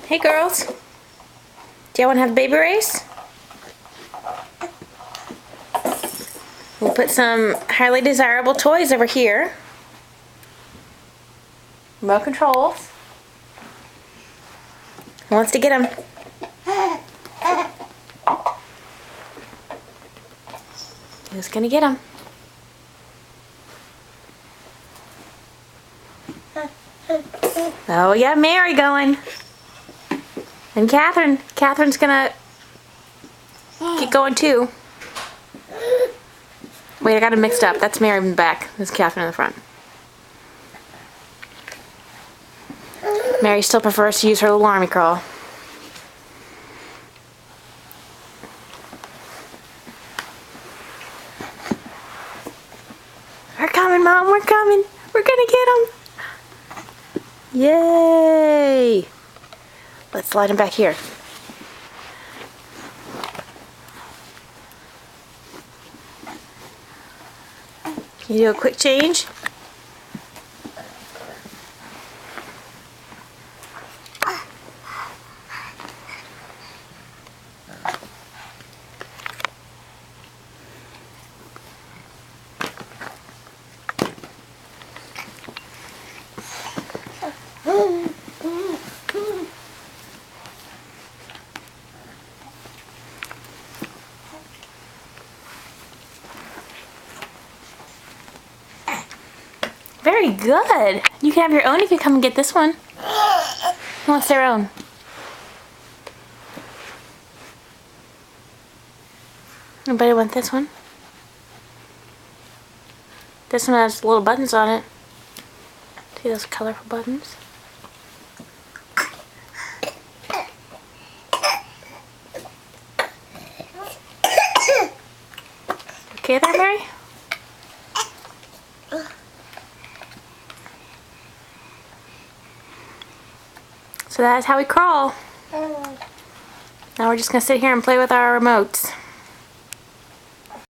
Hey girls, do y'all want to have a baby race? We'll put some highly desirable toys over here. Remote controls. Who wants to get them? Who's gonna get them? Oh, yeah, Mary going. And Catherine. Catherine's gonna get going too. Wait, I got it mixed up. That's Mary in the back. There's Catherine in the front. Mary still prefers to use her little army crawl. We're coming, Mom. We're coming. We're gonna get them. Yay! Let's slide them back here. Can you do a quick change? Very good. You can have your own if you come and get this one. Who wants their own? Anybody want this one? This one has little buttons on it. See those colorful buttons? Okay there, Mary? So that is how we crawl. Now we're just going to sit here and play with our remotes.